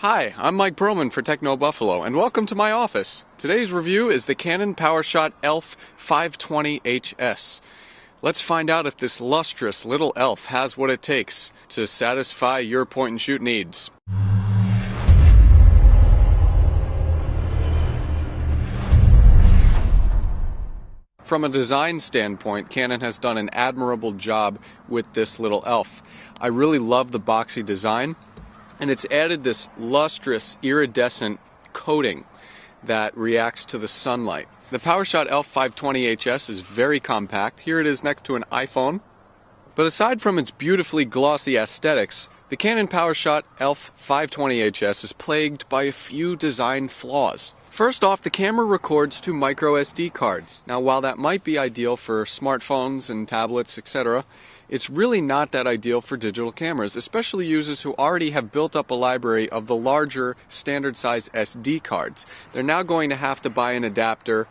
Hi, I'm Mike Broman for Techno Buffalo, and welcome to my office. Today's review is the Canon PowerShot ELPH 520HS. Let's find out if this lustrous little elf has what it takes to satisfy your point-and-shoot needs. From a design standpoint, Canon has done an admirable job with this little elf. I really love the boxy design, and it's added this lustrous, iridescent coating that reacts to the sunlight. The PowerShot ELPH 520HS is very compact. Here it is next to an iPhone. But aside from its beautifully glossy aesthetics, the Canon PowerShot ELPH 520HS is plagued by a few design flaws. First off, the camera records to micro SD cards. Now, while that might be ideal for smartphones and tablets, etc., it's really not that ideal for digital cameras, especially users who already have built up a library of the larger standard size SD cards. They're now going to have to buy an adapter,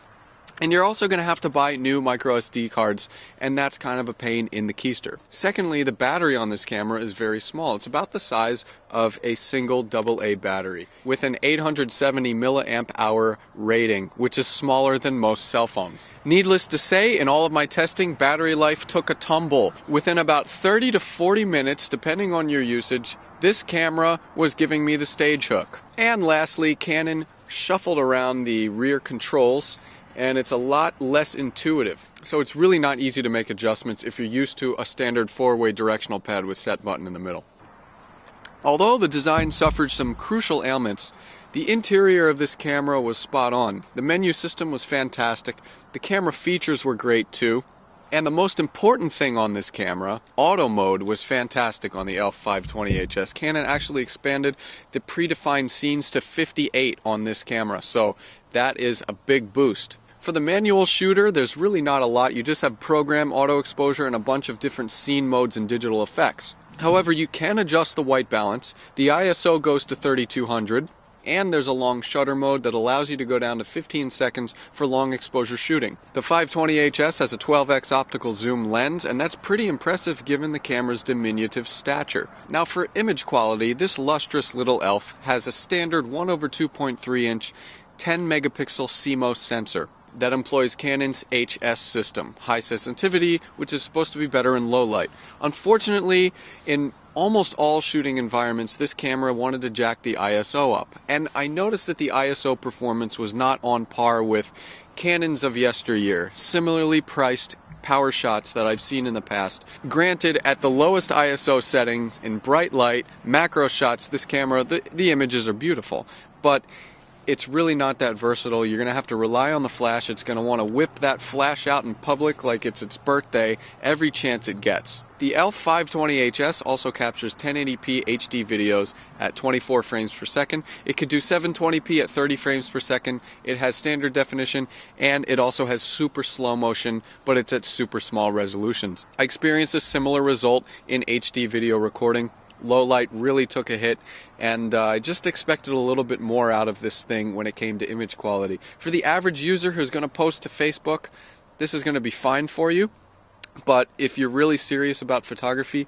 and you're also going to have to buy new micro SD cards, and that's kind of a pain in the keister. Secondly, the battery on this camera is very small. It's about the size of a single AA battery with an 870 milliamp hour rating, which is smaller than most cell phones. Needless to say, in all of my testing, battery life took a tumble. Within about 30 to 40 minutes, depending on your usage, this camera was giving me the stage hook. And lastly, Canon shuffled around the rear controls, and it's a lot less intuitive. So it's really not easy to make adjustments if you're used to a standard four-way directional pad with set button in the middle. Although the design suffered some crucial ailments, the interior of this camera was spot on. The menu system was fantastic, the camera features were great too, and the most important thing on this camera, auto mode, was fantastic on the ELPH 520HS. Canon actually expanded the predefined scenes to 58 on this camera, so that is a big boost. For the manual shooter, there's really not a lot. You just have program, auto exposure, and a bunch of different scene modes and digital effects. However, you can adjust the white balance. The ISO goes to 3200, and there's a long shutter mode that allows you to go down to 15 seconds for long exposure shooting. The 520HS has a 12x optical zoom lens, and that's pretty impressive given the camera's diminutive stature. Now, for image quality, this lustrous little elf has a standard 1/2.3 inch 10 megapixel CMOS sensor that employs Canon's HS system, high sensitivity, which is supposed to be better in low light. Unfortunately, in almost all shooting environments, this camera wanted to jack the ISO up, and I noticed that the ISO performance was not on par with Canons of yesteryear, similarly priced PowerShots that I've seen in the past. Granted, at the lowest ISO settings, in bright light, macro shots, this camera, the images are beautiful, but it's really not that versatile. You're going to have to rely on the flash. It's going to want to whip that flash out in public like it's its birthday every chance it gets. The ELPH 520HS also captures 1080p HD videos at 24 frames per second. It could do 720p at 30 frames per second. It has standard definition, and it also has super slow motion, but it's at super small resolutions. I experienced a similar result in HD video recording. Low light really took a hit, and I just expected a little bit more out of this thing when it came to image quality. For the average user who's going to post to Facebook, this is going to be fine for you, but if you're really serious about photography,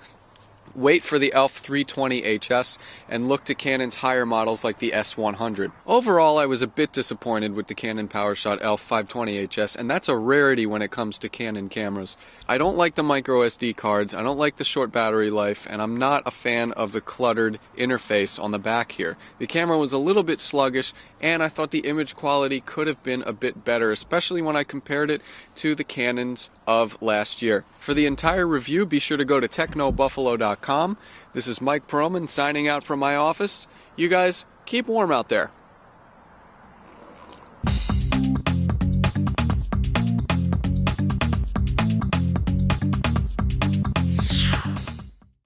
wait for the ELPH 320HS and look to Canon's higher models like the S100. Overall, I was a bit disappointed with the Canon PowerShot ELPH 520HS, and that's a rarity when it comes to Canon cameras. I don't like the micro SD cards, I don't like the short battery life, and I'm not a fan of the cluttered interface on the back here. The camera was a little bit sluggish, and I thought the image quality could have been a bit better, especially when I compared it to the Canons of last year. For the entire review, be sure to go to technobuffalo.com. This is Mike Broman signing out from my office. You guys, keep warm out there.